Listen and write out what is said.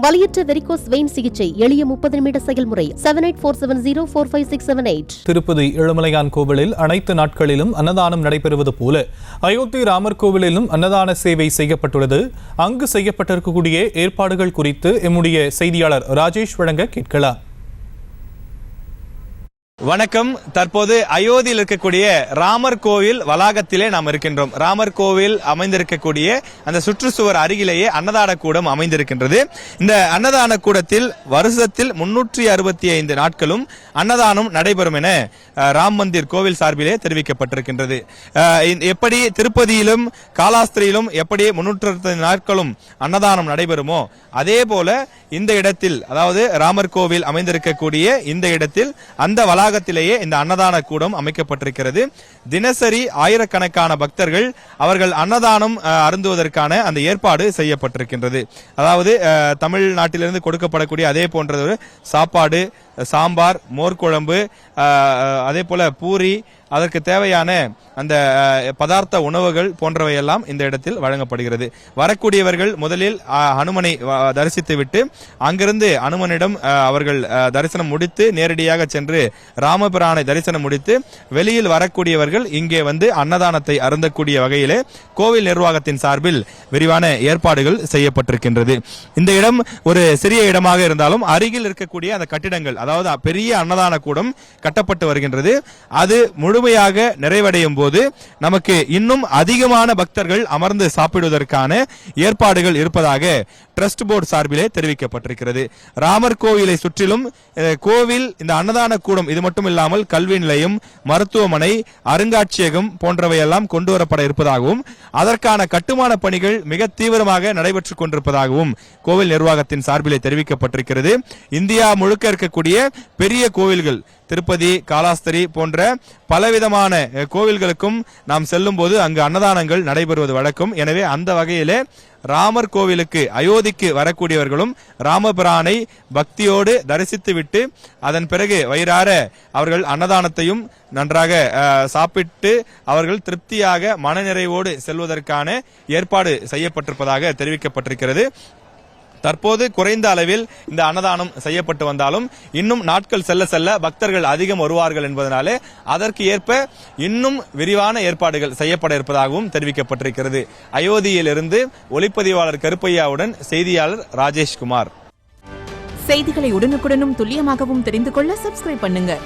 வலியற்ற varicose vein சிகிச்சை எளிய 30 நிமிட செயல்முறை 7847045678. திருப்பதி ஏழுமலையான் கோவிலில் அனைத்து நாட்களிலும் அன்னதானம் நடைபெறுவது போல அயோத்தி ராமர் கோவிலிலும் அன்னதான சேவை செய்யப்பட்டுள்ளது. அங்கு செய்யப்பட்டிருக்கக்கூடிய ஏற்பாடுகள் குறித்து எம்முடைய செய்தியாளர் ராஜேஷ் வழங்க கேட்கலாம். வணக்கம். தற்போது அயோத்தியில் இருக்கக்கூடிய ராமர் கோவில் வளாகத்திலே நாம் இருக்கின்றோம். ராமர் கோவில் அமைந்திருக்கக்கூடிய அந்த சுற்றுச்சுவர் அருகிலேயே அன்னதான கூடம் அமைந்திருக்கின்றது. இந்த அன்னதான கூடத்தில் வருஷத்தில் 365 நாட்களும் அன்னதானம் நடைபெறும் என ராம் மந்திர் கோவில் சார்பிலே தெரிவிக்கப்பட்டிருக்கின்றது. எப்படி திருப்பதியிலும் காலாஸ்திரியிலும் எப்படி 365 நாட்களும் அன்னதானம் நடைபெறுமோ அதே போல இந்த இடத்தில், அதாவது ராமர் கோவில் அமைந்திருக்கக்கூடிய இந்த இடத்தில் அந்த வளாகத்திலேயே இந்த அன்னதான கூடம் அமைக்கப்பட்டிருக்கிறது. தினசரி ஆயிரக்கணக்கான பக்தர்கள் அவர்கள் அன்னதானம் அருந்துவதற்கான அந்த ஏற்பாடு செய்யப்பட்டிருக்கின்றது. அதாவது தமிழ்நாட்டிலிருந்து கொடுக்கப்படக்கூடிய அதே போன்ற ஒரு சாப்பாடு, சாம்பார், மோர்குழம்பு, அதே போல பூரி, அதற்கு தேவையான அந்த பதார்த்த உணவுகள் போன்றவையெல்லாம் இந்த இடத்தில் வழங்கப்படுகிறது. வரக்கூடியவர்கள் முதலில் ஹனுமனை தரிசித்துவிட்டு அங்கிருந்து ஹனுமனிடம் அவர்கள் தரிசனம் முடித்து நேரடியாக சென்று ராமபிரானை தரிசனம் முடித்து வெளியில் வரக்கூடியவர்கள் இங்கே வந்து அன்னதானத்தை அருந்தக்கூடிய வகையிலே கோவில் நிர்வாகத்தின் சார்பில் விரிவான ஏற்பாடுகள் செய்யப்பட்டிருக்கின்றது. இந்த இடம் ஒரு சிறிய இடமாக இருந்தாலும் அருகில் இருக்கக்கூடிய அந்த கட்டிடங்கள், அதாவது பெரிய அன்னதான கூடம் கட்டப்பட்டு வருகின்றது. அது முழுமையாக நிறைவடையும் போது நமக்கு இன்னும் அதிகமான பக்தர்கள் அமர்ந்து சாப்பிடுவதற்கான ஏற்பாடுகள் இருப்பதாக ட்ரஸ்ட் போர்டு சார்பிலே தெரிவிக்கப்பட்டிருக்கிறது. ராமர் கோவிலை சுற்றிலும் கோவில் இந்த அன்னதான கூடம் இது மட்டும் இல்லாமல் கல்வி நிலையம், மருத்துவமனை, அருங்காட்சியகம் போன்றவையெல்லாம் கொண்டு வரப்பட இருப்பதாகவும் அதற்கான கட்டுமான பணிகள் மிக தீவிரமாக நடைபெற்றுக் கொண்டிருப்பதாகவும் கோவில் நிர்வாகத்தின் சார்பிலே தெரிவிக்கப்பட்டிருக்கிறது. இந்தியா முழுக்க இருக்கக்கூடிய பெரிய கோவில்கள், திருப்பதி, காலாஸ்திரி போன்ற பலவிதமான கோவில்களுக்கும் நாம் செல்லும் போது அங்கு அன்னதானங்கள் நடைபெறுவது வழக்கம். எனவே அந்த வகையிலே ராமர் கோவிலுக்கு, அயோத்திக்கு வரக்கூடியவர்களும் ராமபிரானை பக்தியோடு தரிசித்துவிட்டு அதன் பிறகு வயிறார அவர்கள் அன்னதானத்தையும் நன்றாக சாப்பிட்டு அவர்கள் திருப்தியாக மனநிறைவோடு செல்வதற்கான ஏற்பாடு செய்யப்பட்டிருப்பதாக தெரிவிக்கப்பட்டிருக்கிறது. தற்போது குறைந்த அளவில் இந்த அன்னதானம் செய்யப்பட்டு வந்தாலும் இன்னும் நாட்கள் செல்ல செல்ல பக்தர்கள் அதிகம் வருவார்கள் என்பதனாலே அதற்கு ஏற்ப இன்னும் விரிவான ஏற்பாடுகள் செய்யப்பட இருப்பதாகவும் தெரிவிக்கப்பட்டிருக்கிறது. அயோத்தியிலிருந்து ஒளிப்பதிவாளர் கருப்பையாவுடன் செய்தியாளர் ராஜேஷ்குமார். செய்திகளை உடனுக்குடனும் துல்லியமாகவும் தெரிந்து கொள்ள சப்ஸ்கிரைப் பண்ணுங்க.